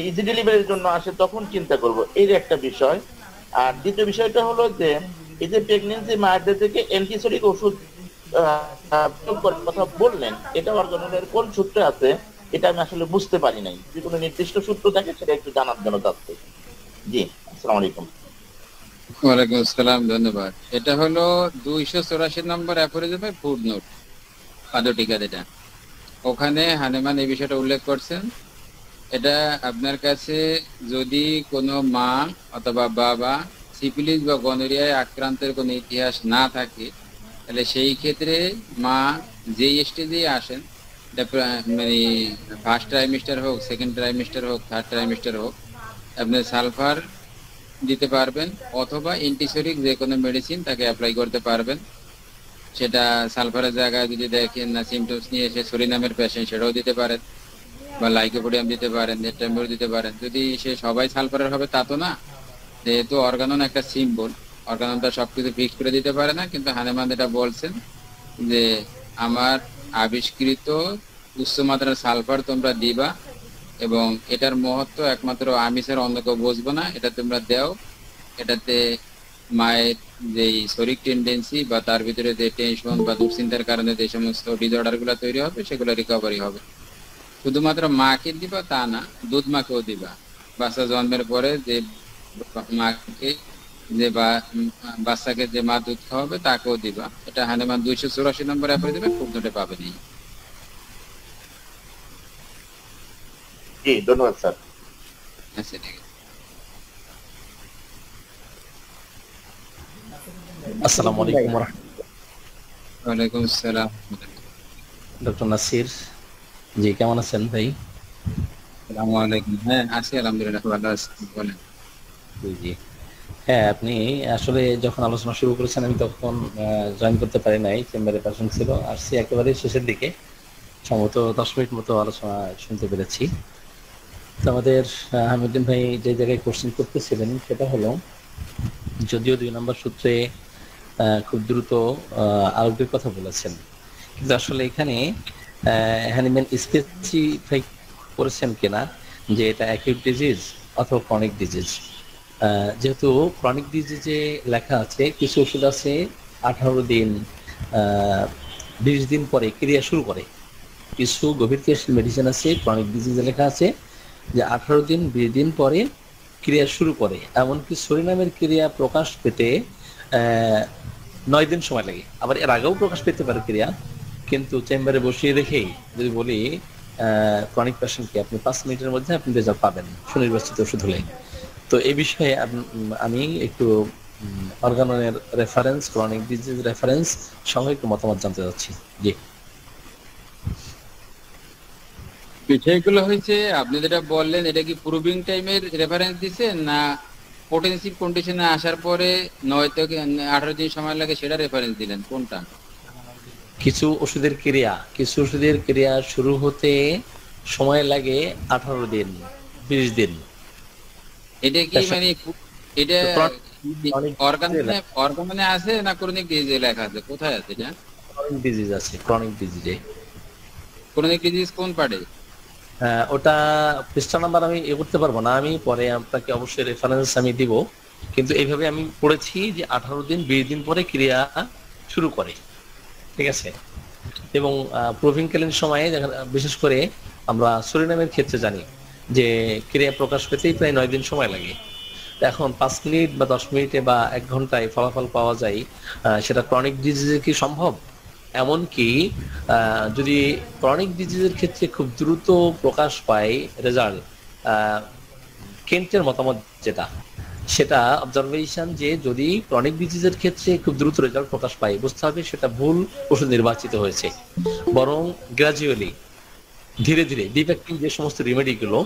ইজি ডেলিভারির জন্য আসে তখন চিন্তা করব? এই একটা বিষয়। আর দ্বিতীয় বিষয়টা হলো যে এই যে প্রেগনেন্সি মায়েদের থেকে অ্যান্টিসোরিক ওষুধ প্রয়োগ করার কথা বললেন, এটা অর্গানের কোন সূত্রে আছে এটা আমি আসলে বুঝতে পারি নাই। যদি কোনো নির্দিষ্ট সূত্র থাকে সেটা একটু জানার জন্য চাচ্ছি। জি, আসসালামু আলাইকুম। ওয়ালাইকুম আসসালাম, ধন্যবাদ। এটা হলো 284 নম্বর অ্যাফোরিজমে ফুড নোট পাদটিকা, যেটা ওখানে হানেমান এই বিষয়টা উল্লেখ করছেন। এটা আপনার কাছে যদি কোনো মা অথবা বাবা সিফিলিস বা গনোরিয়ায় আক্রান্তের কোনো ইতিহাস না থাকে, তাহলে সেই ক্ষেত্রে মা যেই স্টেজে আসেন, মানে ফার্স্ট ট্রাইমিস্টার হোক, সেকেন্ড ট্রাইমিস্টার হোক, থার্ড ট্রাইমিস্টার হোক, আপনি সালফার দিতে পারবেন অথবা অ্যান্টিসোরিক যে কোনো মেডিসিন তাকে অ্যাপ্লাই করতে পারবেন। সেটা সালফারের জায়গায় যদি দেখেন না সিমটমস নিয়ে এসে সরিনামের পেশেন্ট, সেটাও দিতে পারেন, বা লাইকোপোডিয়াম দিতে পারেন, নেট্রাম্বর দিতে পারেন। যদি সে সবাই সালফারের হবে তা তো না, যেহেতু অর্গানন একটা সিম্বল, অর্গাননটা সবকিছু ফিক্স করে দিতে পারে না। কিন্তু হানেমান এটা বলছেন যে আমার আবিষ্কৃত উচ্চমাত্রার সালফার তোমরা দিবা, এবং এটার মহত্ব একমাত্র আমি ছাড়া অন্য কেউ বুঝবো না, এটা তোমরা দাও। এটাতে মায়ের যে শরীর টেন্ডেন্সি বা তার ভিতরে যে টেনশন বা দুশ্চিন্তার কারণে যে সমস্ত ডিসঅর্ডার গুলো তৈরি হবে সেগুলো রিকভারি হবে। শুধুমাত্র মাকে দিবা তা না, দুধ মাকেও দিবা। বাচ্চা জন্মের পরে যে মাকে যে বাচ্চাকে যে মা দুধ খাওয়াবে তাকেও দিবা। এটা হানেমান 284 নম্বর অ্যাপে দেবে, খুব নোটে পাবেন। জি, ধন্যবাদ স্যার। আচ্ছা, ঠিক আছে। আসসালামু আলাইকুম ওয়ালাইকুম আসসালাম। ডক্টর নাসির জি, কেমন আছেন ভাই? আসসালামু আলাইকুম। হ্যাঁ, আছি আলহামদুলিল্লাহ, ভালো আছি। বলেন। জি, হ্যাঁ, আপনি আসলে যখন আলোচনা শুরু করেছেন আমি তখন জয়েন করতে পারি নাই, চেম্বারে পেশেন্ট ছিল, আসছি একেবারে শেষের দিকে, সম্ভবত 10 মিনিট মতো আলোচনা শুনতে পেরেছি। তো আমাদের হামিদুদ্দিন ভাই যে জায়গায় কোশ্চেন করতেছিলেন সেটা হলো, যদিও 2 নম্বর সূত্রে খুব দ্রুত আরোগ্যের কথা বলেছেন, কিন্তু আসলে এখানে হ্যানিম্যান স্পেসিফাই করেছেন কিনা যে এটা অ্যাকিউট ডিজিজ অথবা ক্রনিক ডিজিজ। যেহেতু ক্রনিক ডিজিজে লেখা আছে কিছু ওষুধ আছে 18 দিন 20 দিন পরে ক্রিয়া শুরু করে, কিছু গভীর ক্রিয়াশীল মেডিসিন আছে ক্রনিক ডিজিজে লেখা আছে যে 18 দিন 20 দিন পরে ক্রিয়া শুরু করে। এমনকি সরিনামের ক্রিয়া প্রকাশ পেতে 9 দিন সময় লাগে, আবার এর আগেও প্রকাশ পেতে পারে ক্রিয়া, কিন্তু চেম্বারে বসিয়ে রেখেই যদি বলি ক্রনিক পেশেন্টকে আপনি 5 মিনিটের মধ্যে আপনি রেজাল্ট পাবেন সুনির্বাচিত ওষুধ হলে। তো এই বিষয়ে আমি একটু অর্গানের রেফারেন্স, ক্রনিক ডিজিজ রেফারেন্স সঙ্গে একটু মতামত জানতে চাচ্ছি। জি, বিষয়গুলো হয়েছে আপনি যেটা বললেন, এটা কি প্রুভিং টাইমের রেফারেন্স দিচ্ছেন, না পোটেন্সিভ কন্ডিশনে আসার পরে 9 থেকে 18 দিন সময় লাগে সেটা রেফারেন্স দিলেন? কোনটা? কিছু ওষুধের ক্রিয়া শুরু হতে সময় লাগে 18 দিন 20 দিন। এটা কি মানে এটা অর্গানে আছে না ক্রনিক ডিজিজে লেখা আছে? কোথায় আছে এটা? ক্রনিক ডিজিজ আছে, ক্রনিক ডিজিজে। ক্রনিক ডিজিজ কোন পার্টে? ওটা পৃষ্ঠা নাম্বার আমি করতে পারবো না, আমি পরে আপনাকে অবশ্যই রেফারেন্স আমি দিব, কিন্তু এইভাবে আমি পড়েছি যে 18 দিন 20 দিন পরে ক্রিয়া শুরু করে, ঠিক আছে। এবং প্রুভিংকালীন সময়ে বিশেষ করে আমরা সরিনামের ক্ষেত্রে জানি যে ক্রিয়া প্রকাশ পেতেই প্রায় 9 দিন সময় লাগে। এখন 5 মিনিট বা 10 মিনিটে বা 1 ঘন্টায় ফলাফল পাওয়া যায়, সেটা ক্রনিক ডিজিজে কি সম্ভব? এমনকি যদি ক্রনিক ডিজিজের ক্ষেত্রে খুব দ্রুত প্রকাশ পায় রেজাল্ট, কেন্টের মতামত যেটা সেটা অবজারভেশন যে যদি ক্রনিক ডিজিজের ক্ষেত্রে খুব দ্রুত রেজাল্ট প্রকাশ পায়, বুঝতে হবে সেটা ভুল ওষুধ নির্বাচিত হয়েছে। বরং গ্রাজুয়ালি ধীরে ধীরে ডিফেক্টিং যে সমস্ত রেমেডিগুলো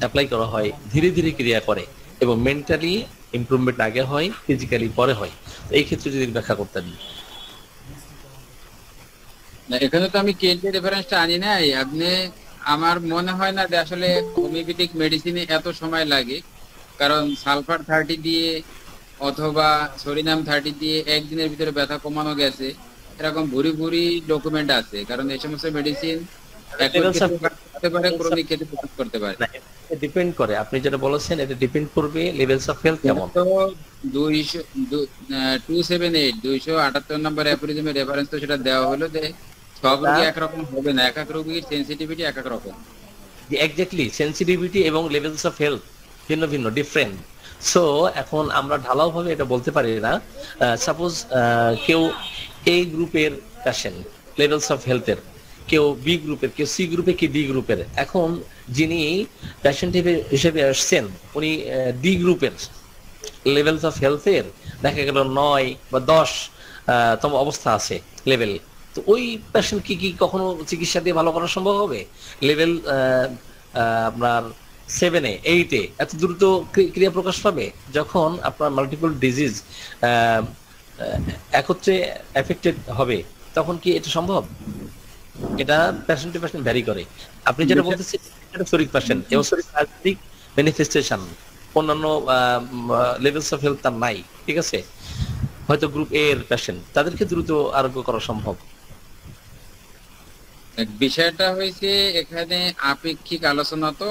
অ্যাপ্লাই করা হয় ধীরে ধীরে ক্রিয়া করে এবং মেন্টালি ইমপ্রুভমেন্ট আগে হয়, ফিজিক্যালি পরে হয়। তো এই ক্ষেত্রে যদি ব্যাখ্যা করতেন। না, এখানে তো আমি কেন্টের রেফারেন্সটা আনি নাই। আপনি, আমার মনে হয় না যে আসলে হোমিওপ্যাথিক মেডিসিনে এত সময় লাগে, কারণ সালফার 30 দিয়ে অথবা সরিনাম 30 দিয়ে একদিনের ভিতরে ব্যথা কমানো গেছে, এরকম ভুরি ভুরি ডকুমেন্ট আছে। কারণ এই সমস্ত মেডিসিন করতে পারে, ক্রনিক ক্ষেত্রে প্রকাশ করতে পারে। ডিপেন্ড করে, আপনি যেটা বলেছেন এটা ডিপেন্ড করবে লেভেলস অফ হেলথ কেমন। তো 278 নম্বর অ্যাফোরিজমের রেফারেন্স তো সেটা দেওয়া হলো যে সব রোগী একরকম হবে না, এক এক রোগীর সেনসিটিভিটি এক এক রকম। এক্স্যাক্টলি, সেনসিটিভিটি এবং লেভেলস অফ হেলথ ভিন্ন ভিন্ন, ডিফারেন্ট। সো এখন আমরা ঢালাও ভাবে এটা বলতে পারি না। সাপোজ কেউ এ গ্রুপের পেশেন্ট লেভেলস অফ হেলথের, কেউ বি গ্রুপের, কেউ সি গ্রুপে, কেউ ডি গ্রুপের। এখন যিনি পেশেন্ট হিসেবে আসছেন উনি ডি গ্রুপের লেভেলস অফ হেলথের দেখা গেল 9 বা 10 তম অবস্থা আছে লেভেল। তো ওই পেশেন্ট কি কখনো চিকিৎসা দিয়ে ভালো করা সম্ভব হবে? লেভেল আপনার 7-এ 8-এ এত দ্রুত ক্রিয়া প্রকাশ পাবে? যখন আপনার মাল্টিপল ডিজিজ একত্রে এফেক্টেড হবে তখন কি এটা সম্ভব? এটা পেশেন্ট টু পেশেন্ট ভ্যারি করে। আপনি যেটা বলতেছেন এটা শরীর পেশেন্ট এবং শরীর শারীরিক ম্যানিফেস্টেশন, অন্যান্য লেভেলস অফ হেলথ তার নাই, ঠিক আছে? হয়তো গ্রুপ এ এর পেশেন্ট, তাদেরকে দ্রুত আরোগ্য করা সম্ভব। বিষয়টা হয়েছে এখানে আপেক্ষিক আলোচনা। তো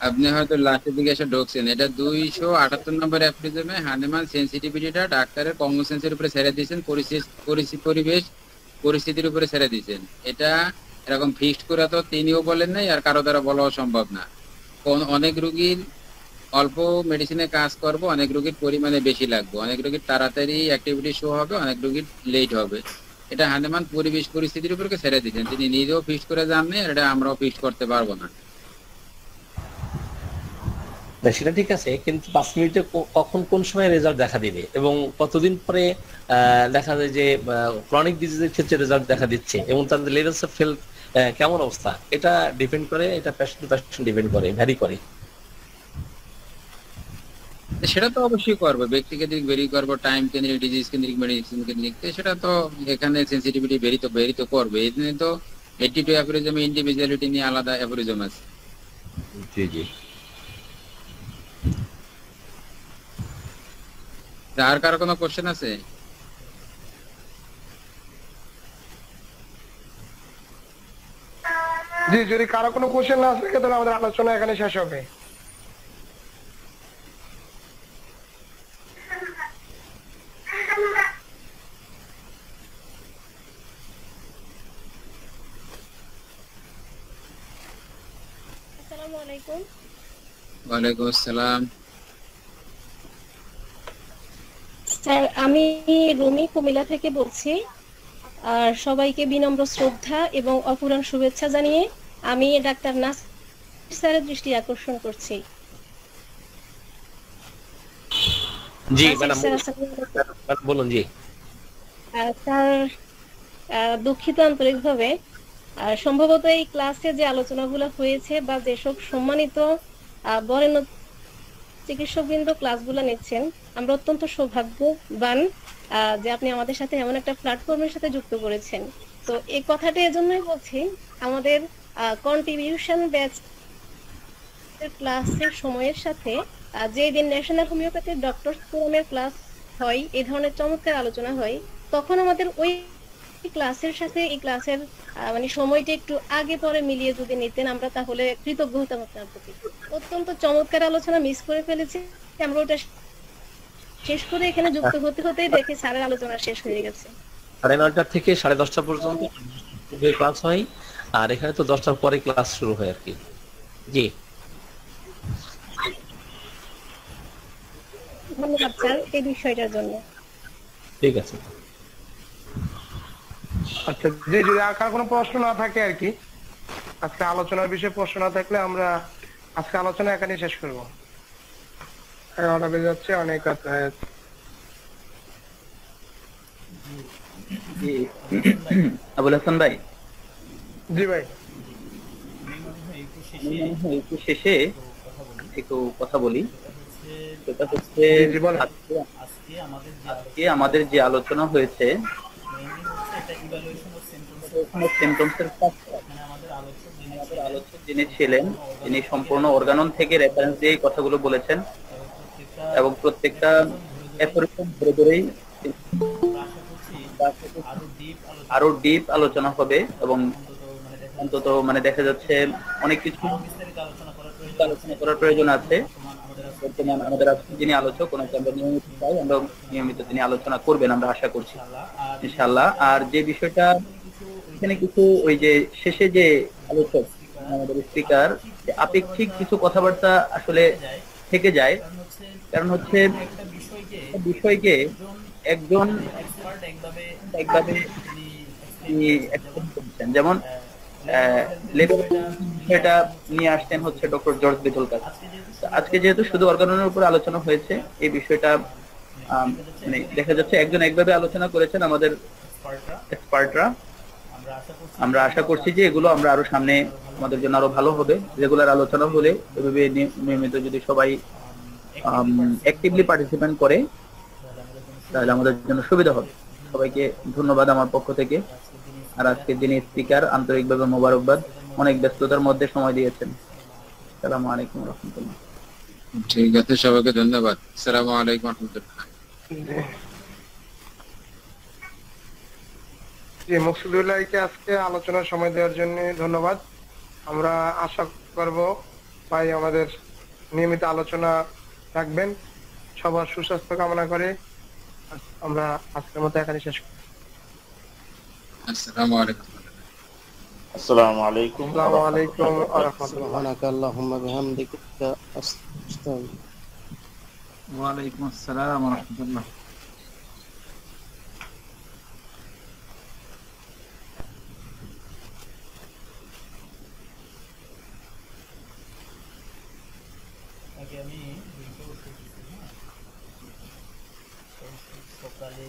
আপনি হয়তো লাস্টের দিকে এসে ঢুকছেন। এটা 278 নম্বর অ্যাফোরিজমে হানেমান সেনসিটিভিটিটা ডাক্তারের কমন সেন্সের উপরে ছেড়ে দিয়েছেন, পরিস্থিতির উপরে ছেড়ে দিয়েছেন। এটা এরকম ফিক্সড করে তো তিনিও বলেন নাই, আর কারো দ্বারা বলাও সম্ভব না। অনেক রোগীর অল্প মেডিসিনে কাজ করব, অনেক রোগীর পরিমাণে বেশি লাগবে, অনেক রোগীর তাড়াতাড়ি অ্যাক্টিভিটি শো হবে, অনেক রোগীর লেট হবে। এটা হানেমান পরিবেশ পরিস্থিতির উপরে ছেড়ে দিয়েছেন। তিনি নিজেও ফিক্সড করে জাননি, আর এটা আমরাও ফিক্সড করতে পারবো না। সেটা ঠিক আছে, কিন্তু 5 মিনিটে কখন কোন সময় রেজাল্ট দেখা দিবে এবং কতদিন পরে দেখা যায় যে ক্রনিক ডিজিজের ক্ষেত্রে রেজাল্ট দেখা দিচ্ছে এবং তাদের লেভেলস অফ হেলথ কেমন অবস্থা, এটা ডিপেন্ড করে, এটা পেশেন্ট টু পেশেন্ট ডিপেন্ড করে, ভ্যারি করে। সেটা তো অবশ্যই করবো, ব্যক্তি কেন্দ্রিক ভেরি করবো, টাইম কেন্দ্রিক, ডিজিজ কেন্দ্রিক, মেডিসিন কেন্দ্রিক। সেটা তো এখানে সেন্সিটিভিটি ভেরি তো করবে। এই জন্য তো 82 অ্যাফোরিজমে ইন্ডিভিজুয়ালিটি নিয়ে আলাদা অ্যাফোরিজম আছে। জি জি। আর কারো কোনো কোশ্চেন আছে? জি, যদি কারো কোনো কোশ্চেন না থাকে তাহলে আমাদের আলোচনা এখানে শেষ হবে। আসসালামু আলাইকুম। ওয়ালাইকুম আসসালাম। স্যার, আমি রুমি কুমিল্লা থেকে বলছি। আর সবাইকে বিনম্র শ্রদ্ধা এবং অপূরণ শুভেচ্ছা জানিয়ে আমি ডাক্তার নাসির স্যারের দৃষ্টি আকর্ষণ করছি। জি নাসির ম্যাডাম, স্যার, আসসালামু আলাইকুম। বলুন। জি স্যার, দুঃখিত আন্তরিকভাবে। সম্ভবত এই ক্লাসে যে আলোচনাগুলো হয়েছে বা যেসব সম্মানিত বরেণ্য চিকিৎসকবৃন্দ ক্লাসগুলো নিচ্ছেন, আমরা অত্যন্ত সৌভাগ্যবান যে আপনি আমাদের সাথে এমন একটা প্ল্যাটফর্মের সাথে যুক্ত করেছেন। তো এই কথাটা এজন্যই বলছি, আমাদের কন্ট্রিবিউশন ব্যাচ ক্লাসের সময়ের সাথে যেই দিন ন্যাশনাল হোমিওপ্যাথি ডক্টরস ফোরামের ক্লাস হয়, এই ধরনের চমৎকার আলোচনা হয়, তখন আমাদের ওই ক্লাসের সাথে এই ক্লাসের মানে সময়টা একটু আগে পরে মিলিয়ে যদি নিতেন আমরা তাহলে কৃতজ্ঞ হতাম আপনার প্রতি। অত্যন্ত চমৎকার আলোচনা মিস করে ফেলেছি। আমরা ওটা শেষ করে এখানে যুক্ত হতে হতেই দেখি স্যারের আলোচনা শেষ হয়ে গেছে। 9:30 থেকে 10:30 পর্যন্ত ক্লাস হয়, আর এখানে তো 10টার পরে ক্লাস শুরু হয় আর কি। জি, ধন্যবাদ স্যার এই বিষয়টার জন্য। ঠিক আছে। আচ্ছা, জি, যদি আর কারো কোনো প্রশ্ন না থাকে আর কি, আজকে আলোচনার বিষয়ে প্রশ্ন না থাকলে আমরা আজকে আলোচনা এখানে শেষ করবো। 11টা বেজে যাচ্ছে, অনেক রাত হয়ে যাচ্ছে। জি আবুল হাসান ভাই, জি ভাই। আমি মনে হয় একটু শেষে একটু কথা বলি। সেটা হচ্ছে জি জি বলেন। আজকে আমাদের যে আলোচনা হয়েছে সিমটমস এর ক্ষেত্রে আমাদের আলোচক যিনি ছিলেন তিনি সম্পূর্ণ অর্গানন থেকে রেফারেন্স দিয়ে এই কথাগুলো বলেছেন এবং প্রত্যেকটা অ্যাফোরিজম ধরে ধরেই আরো ডিপ আলোচনা হবে এবং অন্তত মানে দেখা যাচ্ছে অনেক কিছু আলোচনা করার প্রয়োজন আছে। বর্তমান আমাদের আজকে যিনি আলোচক ওনাকে আমরা নিয়মিত চাই, আমরা নিয়মিত তিনি আলোচনা করবেন আমরা আশা করছি ইনশাআল্লাহ। আর যে বিষয়টা এখানে কিছু ওই যে শেষে যে আলোচক আমাদের স্পিকার আপেক্ষিক কিছু কথাবার্তা আসলে থেকে যায়, কারণ হচ্ছে বিষয়কে একজন একভাবে তিনি explain করছেন। যেমন লেবার বিষয়টা নিয়ে আসতেন হচ্ছে ডক্টর জর্জ বিটলকার। আজকে যেহেতু শুধু অর্গানের উপর আলোচনা হয়েছে এই বিষয়টা মানে দেখা যাচ্ছে একজন একভাবে আলোচনা করেছেন আমাদের এক্সপার্টরা। আমরা আশা করছি যে এগুলো আমরা আরো সামনে আমাদের জন্য আরো ভালো হবে। রেগুলার আলোচনা হলে এভাবে নিয়মিত যদি সবাই অ্যাক্টিভলি পার্টিসিপেন্ট করে তাহলে আমাদের জন্য সুবিধা হবে। সবাইকে ধন্যবাদ আমার পক্ষ থেকে। আর আজকে যিনি স্পিকার আন্তরিকভাবে মোবারকবাদ, অনেক ব্যস্ততার মধ্যে সময় দিয়েছেন। আসসালামু আলাইকুম রহমতুল্লাহ। ঠিক আছে, সবাইকে ধন্যবাদ। আসসালামু আলাইকুম রহমতুল্লাহ। জি মুকসুদুল্লাহকে আজকে আলোচনার সময় দেওয়ার জন্য ধন্যবাদ। আমরা আশা করব ভাই আমাদের নিয়মিত আলোচনা রাখবেন। সবার সুস্বাস্থ্য কামনা করে আমরা আজকের মতো এখানে শেষ করি। আসসালামু আলাইকুম। আসসালামু আলাইকুম আসসালামু আলাইকুম ওয়া রাহমাতুল্লাহ। সুবহানাকাল্লাহুম্মা বিহামদিকা আস্তাগফিরুকা। ওয়ালাইকুম আসসালাম ওয়া রাহমাতুল্লাহ। আমি সকালে